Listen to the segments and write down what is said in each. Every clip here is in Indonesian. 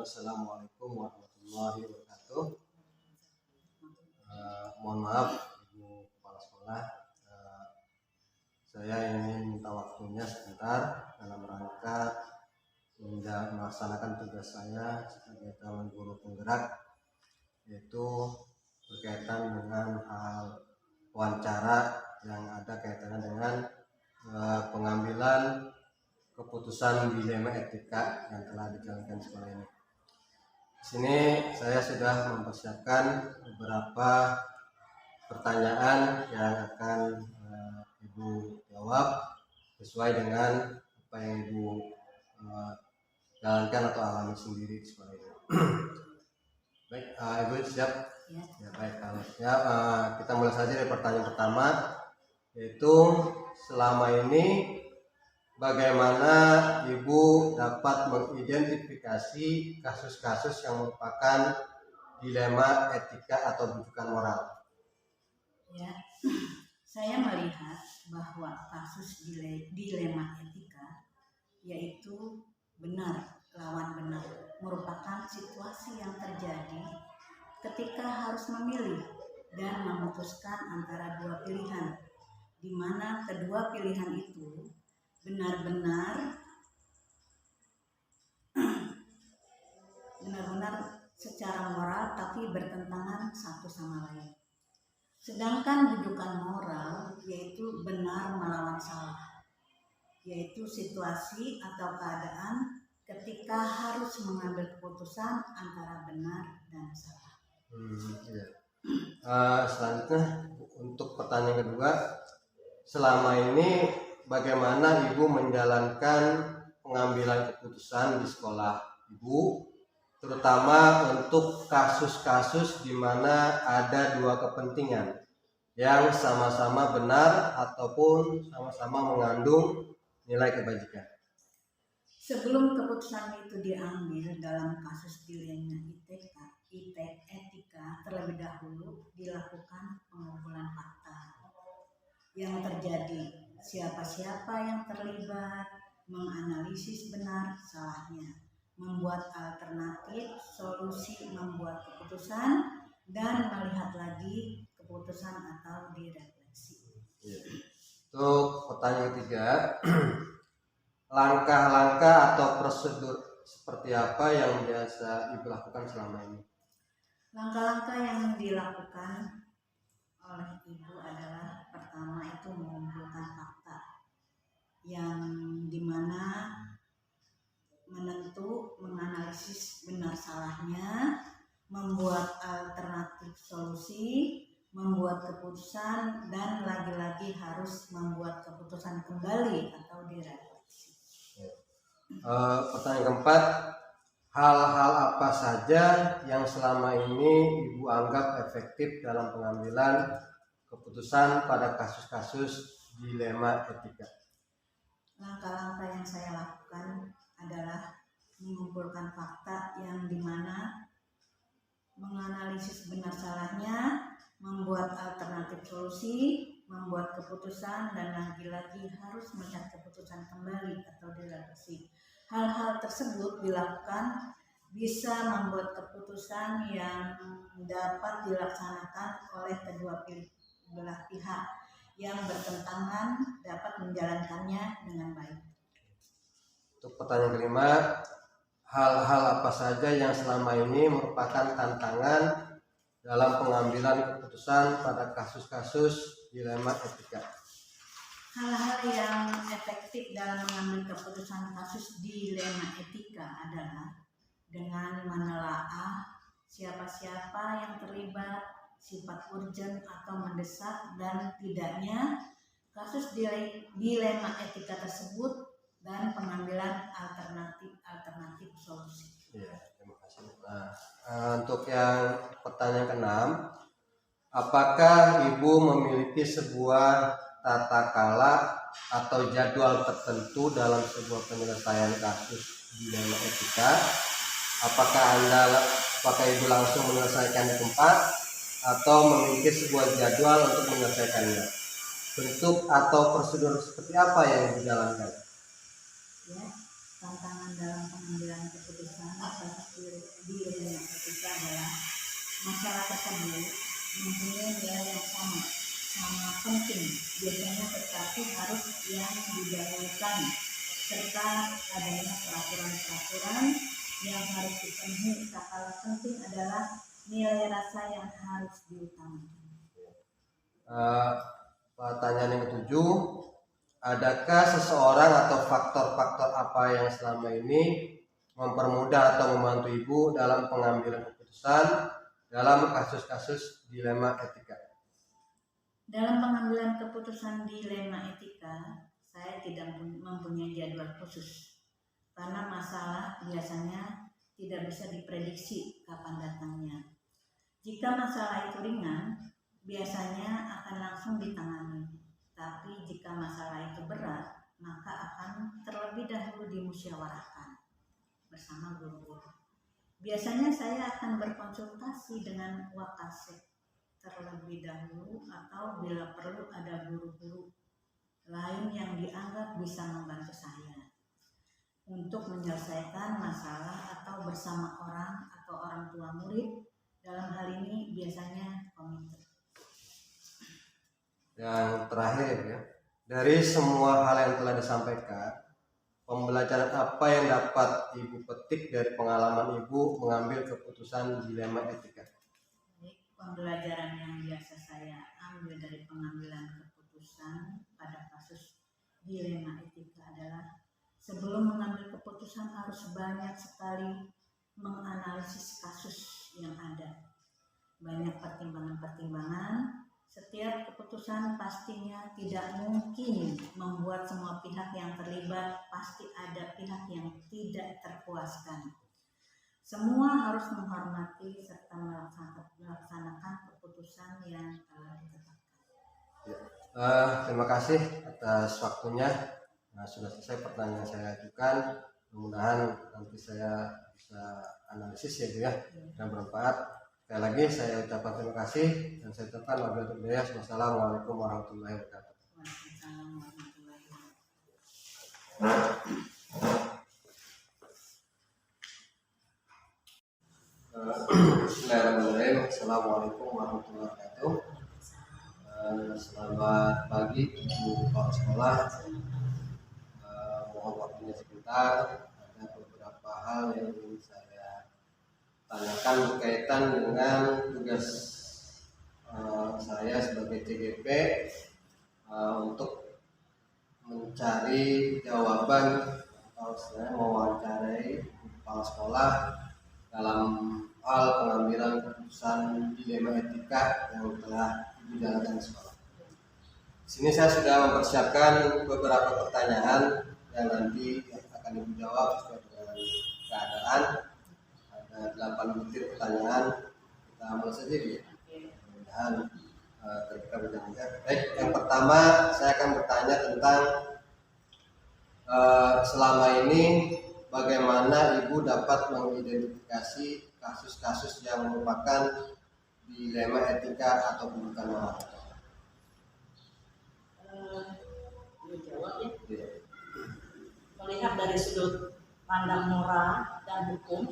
Assalamualaikum warahmatullahi wabarakatuh. Mohon maaf Ibu Kepala Sekolah, saya ingin minta waktunya sebentar dalam rangka melaksanakan tugas saya sebagai calon guru penggerak, yaitu berkaitan dengan hal wawancara yang ada kaitannya dengan pengambilan keputusan dilema etika yang telah dijalankan sekolah ini. Di sini saya sudah mempersiapkan beberapa pertanyaan yang akan Ibu jawab sesuai dengan apa yang Ibu jalankan atau alami sendiri di sekolah ini. Baik, Ibu siap? Ya baik, kalau siap kita mulai saja dari pertanyaan pertama, yaitu selama ini bagaimana Ibu dapat mengidentifikasi kasus-kasus yang merupakan dilema etika atau rujukan moral? Ya, saya melihat bahwa kasus dilema etika yaitu benar lawan benar merupakan situasi yang terjadi ketika harus memilih dan memutuskan antara dua pilihan, di mana kedua pilihan itu benar-benar secara moral tapi bertentangan satu sama lain. Sedangkan rujukan moral yaitu benar melawan salah, yaitu situasi atau keadaan ketika harus mengambil keputusan antara benar dan salah. Selanjutnya untuk pertanyaan kedua, selama ini bagaimana Ibu menjalankan pengambilan keputusan di sekolah Ibu, terutama untuk kasus-kasus di mana ada dua kepentingan yang sama-sama benar ataupun sama-sama mengandung nilai kebajikan? Sebelum keputusan itu diambil dalam kasus dilema etika, terlebih dahulu dilakukan pengumpulan fakta yang terjadi, siapa-siapa yang terlibat, menganalisis benar salahnya, membuat alternatif solusi, membuat keputusan, dan melihat lagi keputusan atau direfleksi. Untuk pertanyaan ketiga, langkah-langkah atau prosedur seperti apa yang biasa Ibu lakukan selama ini? Langkah-langkah yang dilakukan oleh Ibu adalah pertama itu mengumpulkan fakta yang dimana menganalisis benar salahnya, membuat alternatif solusi, membuat keputusan, dan lagi-lagi harus membuat keputusan kembali atau direfleksi. Pertanyaan keempat, hal-hal apa saja yang selama ini Ibu anggap efektif dalam pengambilan keputusan pada kasus-kasus dilema etika? Langkah-langkah yang saya lakukan adalah mengumpulkan fakta yang dimana menganalisis benar salahnya, membuat alternatif solusi, membuat keputusan, dan lagi-lagi harus melihat keputusan kembali atau direfleksi. Hal-hal tersebut dilakukan bisa membuat keputusan yang dapat dilaksanakan oleh kedua belah pihak yang bertentangan dapat menjalankannya dengan baik. Untuk pertanyaan kelima, hal-hal apa saja yang selama ini merupakan tantangan dalam pengambilan keputusan pada kasus-kasus dilema etika? Hal-hal yang efektif dalam mengambil keputusan kasus dilema etika adalah dengan menelaah siapa-siapa yang terlibat, sifat urgent atau mendesak dan tidaknya kasus dilema etika tersebut, dan pengambilan alternatif solusi. Ya, terima kasih. Untuk yang pertanyaan keenam, apakah Ibu memiliki sebuah tata kala atau jadwal tertentu dalam sebuah penyelesaian kasus dilema etika? Apakah Ibu langsung menyelesaikan di tempat atau memiliki sebuah jadwal untuk menyelesaikannya? Bentuk atau prosedur seperti apa yang dijalankan? Ya, tantangan dalam pengambilan keputusan di lingkungan etika adalah masalah tersebut mempunyai nilai yang sama penting biasanya, tetapi harus yang didahulukan serta adanya peraturan-peraturan yang harus dipenuhi. Tak kalah penting adalah nilai rasa yang harus diutamakan. Pertanyaan yang ketujuh, adakah seseorang atau faktor-faktor apa yang selama ini mempermudah atau membantu Ibu dalam pengambilan keputusan dalam kasus-kasus dilema etika? Dalam pengambilan keputusan dilema etika, saya tidak mempunyai jadwal khusus karena masalah biasanya tidak bisa diprediksi kapan datangnya. Jika masalah itu ringan, biasanya akan langsung ditangani. Tapi jika masalah itu berat, maka akan terlebih dahulu dimusyawarahkan bersama guru-guru. Biasanya saya akan berkonsultasi dengan wakasek terlebih dahulu, atau bila perlu ada guru-guru lain yang dianggap bisa membantu saya untuk menyelesaikan masalah atau bersama orang atau orang tua murid. Dalam hal ini biasanya komite. Yang terakhir ya, dari semua hal yang telah disampaikan, pembelajaran apa yang dapat Ibu petik dari pengalaman Ibu mengambil keputusan dilema etika? Pembelajaran yang biasa saya ambil dari pengambilan keputusan pada kasus dilema etika adalah sebelum mengambil keputusan harus banyak sekali menganalisis kasus yang ada. Banyak pertimbangan-pertimbangan. Setiap keputusan pastinya tidak mungkin membuat semua pihak yang terlibat, pasti ada pihak yang tidak terpuaskan. Semua harus menghormati serta melaksanakan keputusan yang telah ditetapkan. Terima kasih atas waktunya. Sudah selesai pertanyaan yang saya ajukan. Mudah-mudahan nanti saya bisa analisis ya Bu ya, dan bermanfaat. Sekali lagi saya ucapkan terima kasih dan saya ucapkan wabillahi taufiq. Wassalamualaikum warahmatullahi wabarakatuh. Waalaikumsalam warahmatullahi wabarakatuh. Bismillahirrahmanirrahim. Assalamualaikum warahmatullahi wabarakatuh. Selamat pagi Ibu Kepala Sekolah. Mohon waktunya sebentar. Ada beberapa hal yang ingin saya tanyakan berkaitan dengan tugas saya sebagai CGP untuk mencari jawaban atau saya mewawancarai kepala sekolah dalam hal pengambilan keputusan dilema etika yang telah dijalankan di sekolah. Di sini saya sudah mempersiapkan beberapa pertanyaan yang nanti akan Ibu jawab sesuai dengan keadaan. Ada 8 butir pertanyaan. Kita mulai saja ya. Mudah-mudahan kita berjalan. Baik, yang pertama saya akan bertanya tentang selama ini bagaimana Ibu dapat mengidentifikasi kasus-kasus yang merupakan dilema etika atau bukan moral? Dijawab ya. Melihat dari sudut pandang moral dan hukum,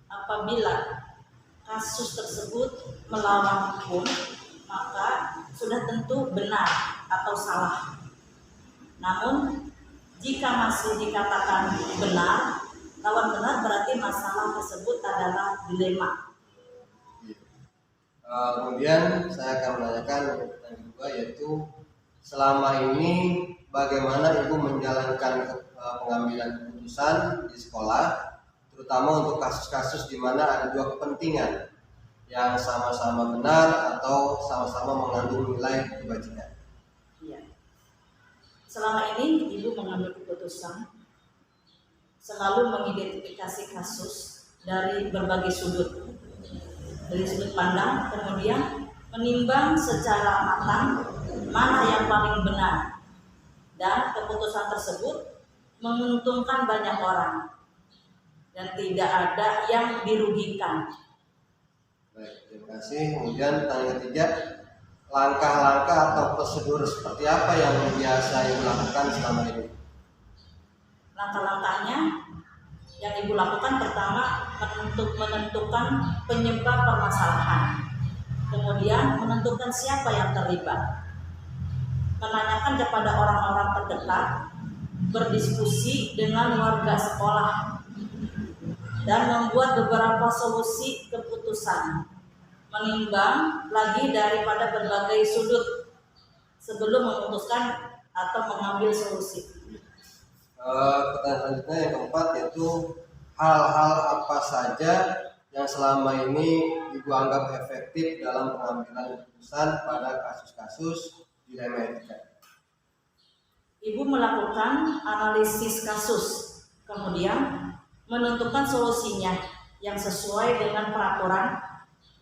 apabila kasus tersebut melawan hukum, maka sudah tentu benar atau salah. Namun jika masih dikatakan benar, lawan benar berarti masalah tersebut adalah dilema. Kemudian saya akan menanyakan yang kedua, yaitu selama ini bagaimana Ibu menjalankan pengambilan keputusan di sekolah, terutama untuk kasus-kasus di mana ada dua kepentingan yang sama-sama benar atau sama-sama mengandung nilai kebajikan. Iya. Selama ini Ibu mengambil keputusan selalu mengidentifikasi kasus dari berbagai sudut, dari sudut pandang, kemudian menimbang secara matang mana yang paling benar, dan keputusan tersebut menguntungkan banyak orang dan tidak ada yang dirugikan. Baik, terima kasih. Kemudian pertanyaan ketiga, langkah-langkah atau prosedur seperti apa yang biasa Ibu lakukan selama ini? Langkah-langkahnya yang Ibu lakukan pertama menentukan penyebab permasalahan, kemudian menentukan siapa yang terlibat, menanyakan kepada orang-orang terdekat, berdiskusi dengan warga sekolah, dan membuat beberapa solusi keputusan, menimbang lagi daripada berbagai sudut sebelum memutuskan atau mengambil solusi. Pertanyaan selanjutnya yang keempat yaitu hal-hal apa saja yang selama ini Ibu anggap efektif dalam pengambilan keputusan pada kasus-kasus dilema etika? Ibu melakukan analisis kasus, kemudian menentukan solusinya yang sesuai dengan peraturan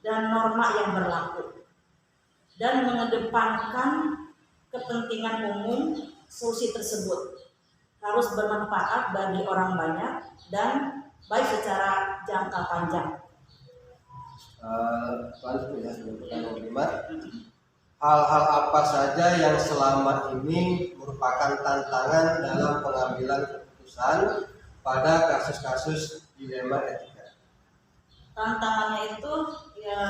dan norma yang berlaku, dan mengedepankan kepentingan umum. Solusi tersebut harus bermanfaat bagi orang banyak dan baik secara jangka panjang. Selanjutnya sebelum pertanyaan kelima, hal-hal apa saja yang selama ini merupakan tantangan dalam pengambilan keputusan pada kasus-kasus dilema etika? Tantangannya itu ya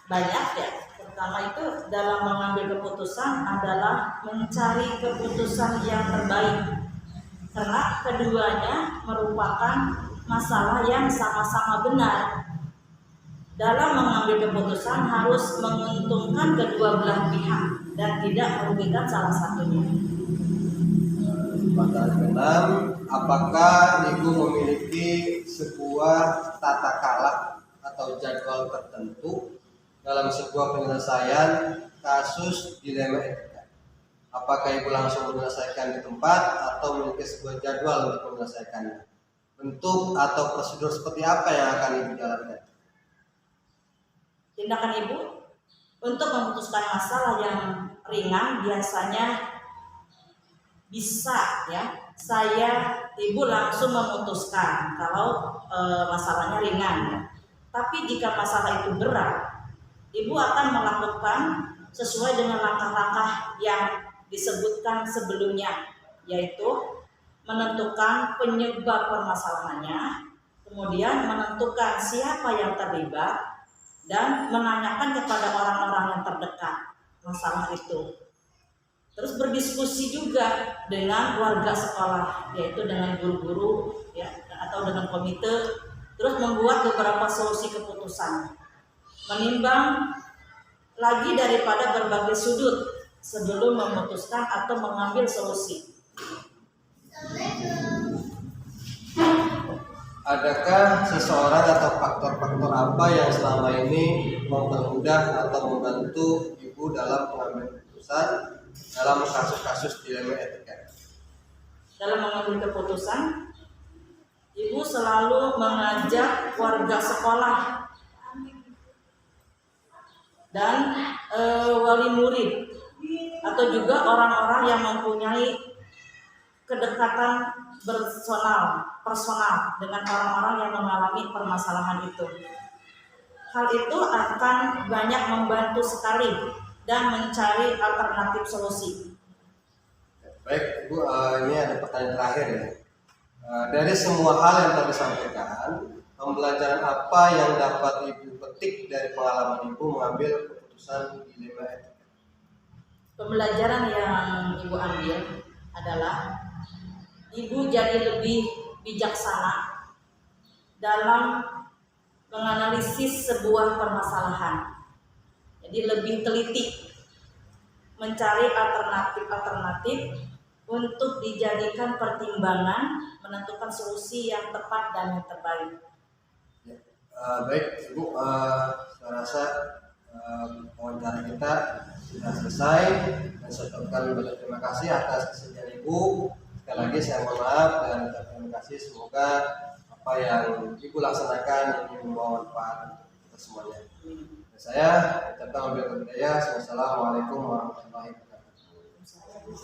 banyak ya. Pertama itu dalam mengambil keputusan adalah mencari keputusan yang terbaik, karena keduanya merupakan masalah yang sama-sama benar. Dalam mengambil keputusan harus menguntungkan kedua belah pihak dan tidak merugikan salah satunya. Pertanyaan keenam, apakah Ibu memiliki sebuah tata cara atau jadwal tertentu dalam sebuah penyelesaian kasus dilema etika? Apakah Ibu langsung menyelesaikan di tempat atau memiliki sebuah jadwal untuk menyelesaikannya? Bentuk atau prosedur seperti apa yang akan Ibu jalankan? Tindakan Ibu untuk memutuskan masalah yang ringan biasanya bisa ya, Ibu langsung memutuskan kalau masalahnya ringan ya. Tapi jika masalah itu berat, Ibu akan melakukan sesuai dengan langkah-langkah yang disebutkan sebelumnya, yaitu menentukan penyebab permasalahannya, kemudian menentukan siapa yang terlibat, dan menanyakan kepada orang-orang yang terdekat masalah itu. Terus berdiskusi juga dengan warga sekolah, yaitu dengan guru-guru ya, atau dengan komite. Terus membuat beberapa solusi keputusan, menimbang lagi daripada berbagai sudut sebelum memutuskan atau mengambil solusi. Adakah seseorang atau faktor-faktor apa yang selama ini mempermudah atau membantu Ibu dalam pengambilan keputusan dalam kasus-kasus dilema etika? Dalam mengambil keputusan, Ibu selalu mengajak warga sekolah dan wali murid atau juga orang-orang yang mempunyai kedekatan personal dengan orang-orang yang mengalami permasalahan itu. Hal itu akan banyak membantu sekali dan mencari alternatif solusi. Baik, Ibu, ini ada pertanyaan terakhir ya. Dari semua hal yang tadi disampaikan, pembelajaran apa yang dapat Ibu petik dari pengalaman Ibu mengambil keputusan dilema etika? Pembelajaran yang Ibu ambil adalah Ibu jadi lebih bijaksana dalam menganalisis sebuah permasalahan. Jadi lebih teliti mencari alternatif untuk dijadikan pertimbangan menentukan solusi yang tepat dan yang terbaik. Baik, Ibu, saya rasa wawancara kita sudah selesai dan saya ucapkan banyak terima kasih atas kesediaan Ibu. Sekali lagi saya mohon maaf dan terima kasih, semoga apa yang Ibu laksanakan ini membawa manfaat untuk kita semuanya. Dan saya ucapkan wabillahi taufiq. Wassalamualaikum warahmatullahi wabarakatuh.